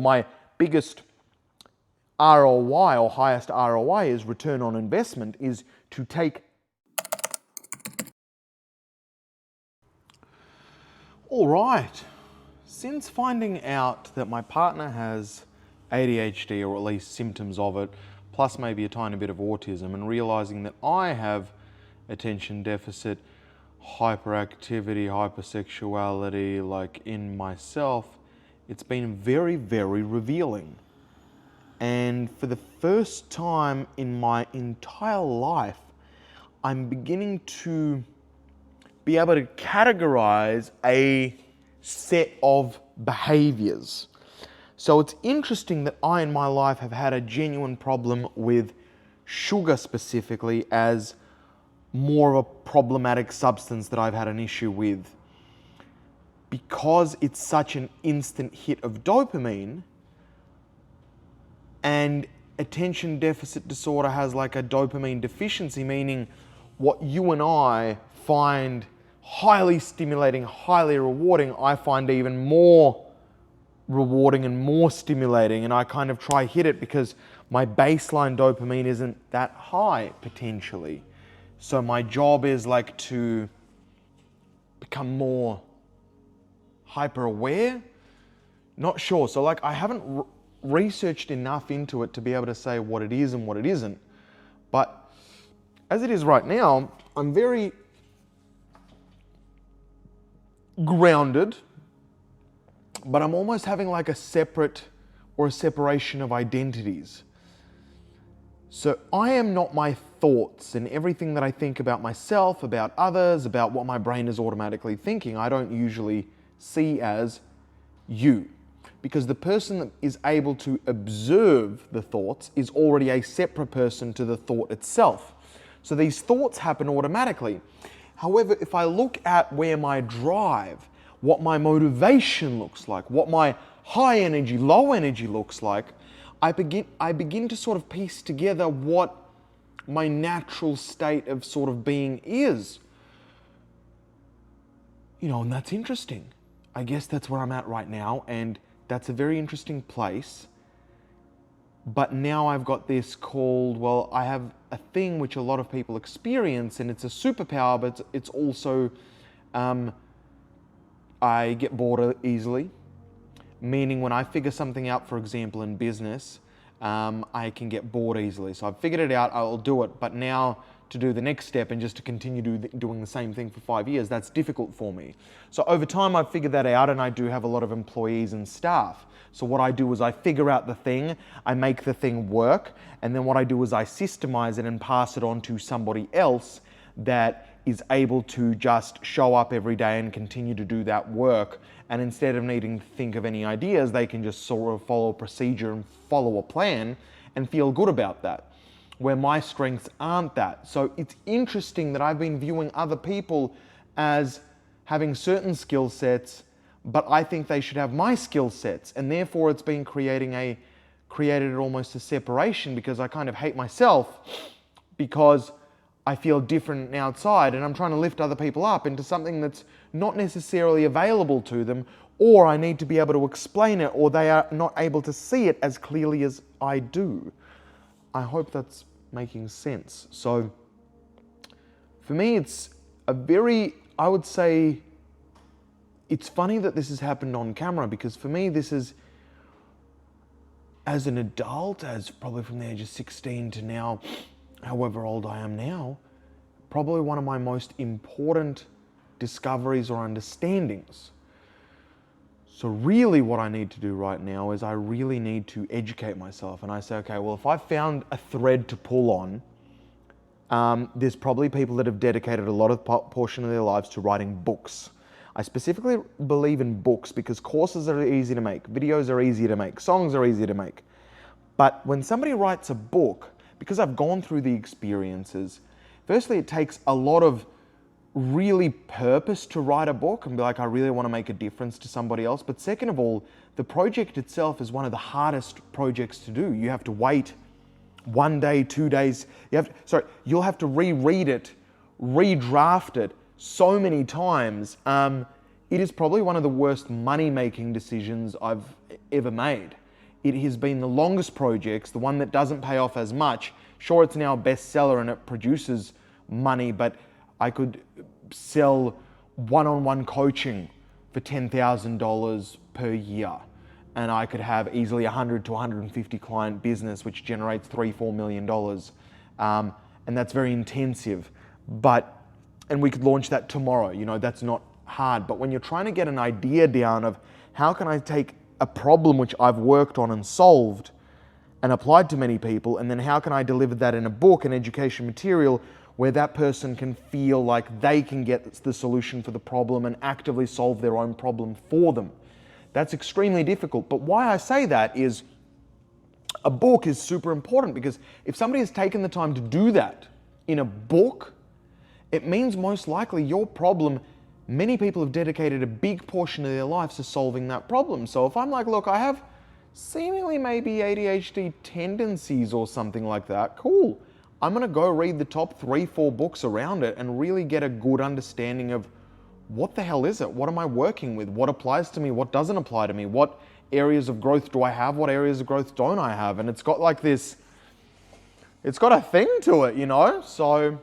My biggest ROI or highest ROI is return on investment is to take. All right, since finding out that my partner has ADHD, or at least symptoms of it, plus maybe a tiny bit of autism, and realizing that I have attention deficit, hyperactivity, hypersexuality, like in myself, it's been very, very revealing. And for the first time in my entire life, I'm beginning to be able to categorize a set of behaviors. So it's interesting that I in my life have had a genuine problem with sugar specifically as more of a problematic substance that I've had an issue with. Because it's such an instant hit of dopamine, and attention deficit disorder has like a dopamine deficiency, meaning what you and I find highly stimulating, highly rewarding, I find even more rewarding and more stimulating, and I kind of try hit it because my baseline dopamine isn't that high potentially. So my job is like to become more hyper aware. Not sure. So like I haven't researched enough into it to be able to say what it is and what it isn't. But as it is right now, I'm very grounded, but I'm almost having like a separate or a separation of identities. So I am not my thoughts, and everything that I think about myself, about others, about what my brain is automatically thinking, I don't usually see as you. Because the person that is able to observe the thoughts is already a separate person to the thought itself. So these thoughts happen automatically. However, if I look at where my drive, what my motivation looks like, what my high energy, low energy looks like, I begin to sort of piece together what my natural state of sort of being is. You know, and that's interesting. I guess that's where I'm at right now, and that's a very interesting place. But now I've got this called, well, I have a thing which a lot of people experience, and it's a superpower, but it's also, I get bored easily. Meaning when I figure something out, for example, in business, I can get bored easily. So I've figured it out, I'll do it. But now to do the next step and just to continue doing the same thing for 5 years, that's difficult for me. So over time, I've figured that out, and I do have a lot of employees and staff. So what I do is I figure out the thing, I make the thing work, and then what I do is I systemize it and pass it on to somebody else that is able to just show up every day and continue to do that work. And instead of needing to think of any ideas, they can just sort of follow a procedure and follow a plan and feel good about that, where my strengths aren't that. So it's interesting that I've been viewing other people as having certain skill sets, but I think they should have my skill sets. And therefore it's been created almost a separation, because I kind of hate myself because I feel different outside, and I'm trying to lift other people up into something that's not necessarily available to them, or I need to be able to explain it, or they are not able to see it as clearly as I do. I hope that's making sense. So for me, it's a very, I would say, it's funny that this has happened on camera, because for me, this is, as an adult, as probably from the age of 16 to now, however old I am now, probably one of my most important discoveries or understandings. So really what I need to do right now is I really need to educate myself. And I say, okay, well, if I found a thread to pull on, there's probably people that have dedicated a lot of portion of their lives to writing books. I specifically believe in books because courses are easy to make, videos are easy to make, songs are easy to make. But when somebody writes a book, because I've gone through the experiences, firstly, it takes a lot of really purpose to write a book and be like, I really want to make a difference to somebody else. But second of all, the project itself is one of the hardest projects to do. You have to wait 1 day, 2 days. You'll have to reread it, redraft it so many times. It is probably one of the worst money-making decisions I've ever made. it has been the longest projects, the one that doesn't pay off as much. Sure, it's now a bestseller and it produces money, but I could sell one-on-one coaching for $10,000 per year. And I could have easily 100 to 150 client business, which generates $3-4 million. And that's very intensive. And we could launch that tomorrow. That's not hard. But when you're trying to get an idea down of how can I take a problem which I've worked on and solved and applied to many people, and then how can I deliver that in a book, an education material, where that person can feel like they can get the solution for the problem and actively solve their own problem for them. That's extremely difficult. But why I say that is a book is super important, because if somebody has taken the time to do that in a book, it means most likely your problem, many people have dedicated a big portion of their lives to solving that problem. So if I'm like, look, I have seemingly maybe ADHD tendencies or something like that, cool. I'm going to go read the top 3-4 books around it and really get a good understanding of what the hell is it? What am I working with? What applies to me? What doesn't apply to me? What areas of growth do I have? What areas of growth don't I have? And it's got like this, it's got a thing to it, So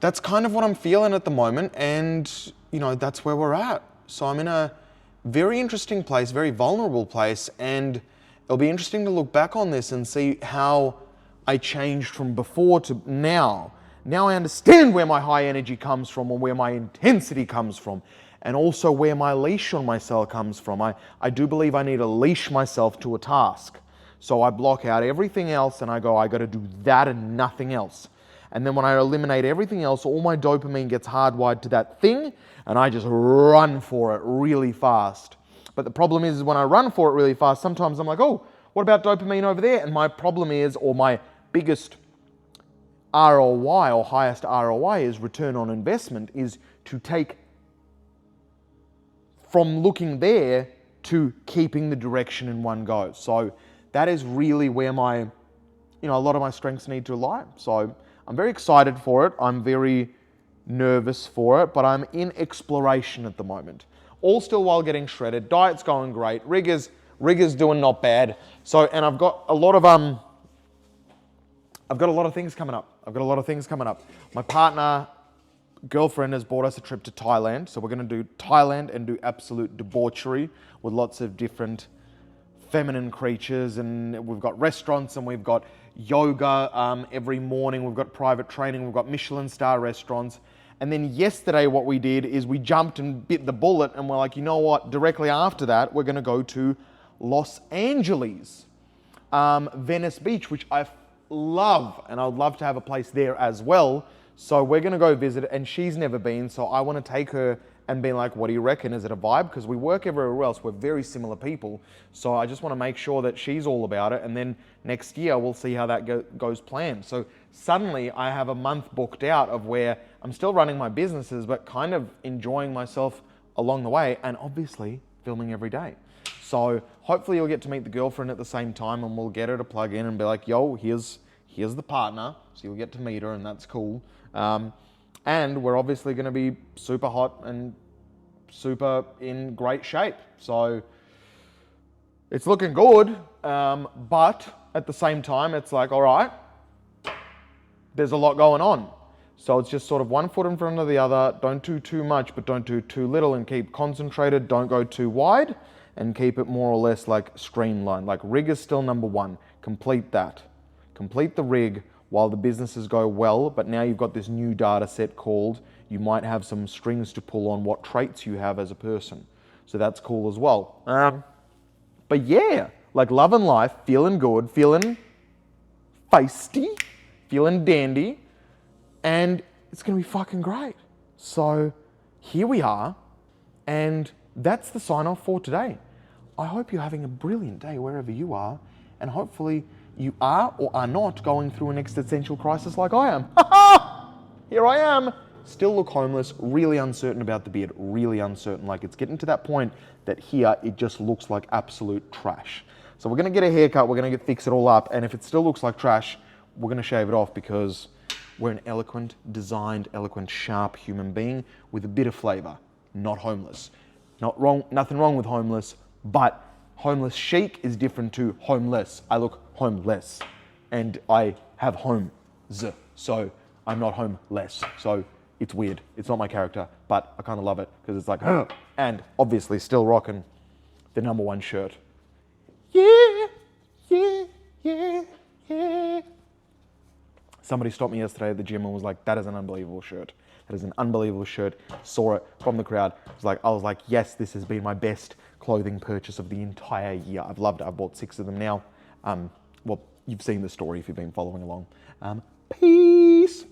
that's kind of what I'm feeling at the moment. And, that's where we're at. So I'm in a very interesting place, very vulnerable place. And it'll be interesting to look back on this and see how I changed from before to now. Now I understand where my high energy comes from and where my intensity comes from, and also where my leash on myself comes from. I do believe I need to leash myself to a task. So I block out everything else and I go, I got to do that and nothing else. And then when I eliminate everything else, all my dopamine gets hardwired to that thing and I just run for it really fast. But the problem is when I run for it really fast, sometimes I'm like, oh, what about dopamine over there? And my problem is, or my biggest ROI or highest ROI is return on investment, is to take from looking there to keeping the direction in one go. So that is really where a lot of my strengths need to lie. So I'm very excited for it. I'm very nervous for it, but I'm in exploration at the moment. All still while getting shredded. Diet's going great. Rigor's doing not bad. So, and I've got a lot of things coming up. My partner, girlfriend, has bought us a trip to Thailand. So we're going to do Thailand and do absolute debauchery with lots of different feminine creatures. And we've got restaurants and we've got yoga every morning. We've got private training. We've got Michelin star restaurants. And then yesterday what we did is we jumped and bit the bullet and we're like, you know what? Directly after that, we're going to go to Los Angeles, Venice Beach, which I love, and I would love to have a place there as well. So we're going to go visit, and she's never been, so I want to take her and be like, what do you reckon? Is it a vibe? Because we work everywhere else. We're very similar people. So I just want to make sure that she's all about it, and then next year we'll see how that goes planned. So suddenly I have a month booked out of where I'm still running my businesses, but kind of enjoying myself along the way, and obviously filming every day. So hopefully you'll get to meet the girlfriend at the same time, and we'll get her to plug in and be like, yo, here's the partner. So you'll get to meet her, and that's cool. And we're obviously going to be super hot and super in great shape. So it's looking good. But at the same time, it's like, all right, there's a lot going on. So it's just sort of one foot in front of the other. Don't do too much, but don't do too little, and keep concentrated. Don't go too wide, and keep it more or less like streamlined. Like rig is still number one. Complete that. Complete the rig while the businesses go well, but now you've got this new data set called, you might have some strings to pull on what traits you have as a person. So that's cool as well. But yeah, like loving life, feeling good, feeling feisty, feeling dandy, and it's gonna be fucking great. So here we are, and that's the sign off for today. I hope you're having a brilliant day wherever you are, and hopefully you are or are not going through an existential crisis like I am. Here I am. Still look homeless, really uncertain about the beard, really uncertain. Like it's getting to that point that here it just looks like absolute trash. So we're gonna get a haircut, we're gonna fix it all up, and if it still looks like trash, we're gonna shave it off, because we're an eloquent, designed, eloquent, sharp human being with a bit of flavor, not homeless. Nothing wrong with homeless, but Homeless chic is different to homeless. I look homeless and I have homes. So I'm not homeless. So it's weird. It's not my character, but I kind of love it because it's like, and obviously still rocking the number one shirt. Yeah, yeah, yeah, yeah. Somebody stopped me yesterday at the gym and was like, that is an unbelievable shirt. That is an unbelievable shirt. Saw it from the crowd. I was like, yes, this has been my best clothing purchase of the entire year. I've loved it. I've bought 6 of them now. Well, you've seen the story if you've been following along. Peace.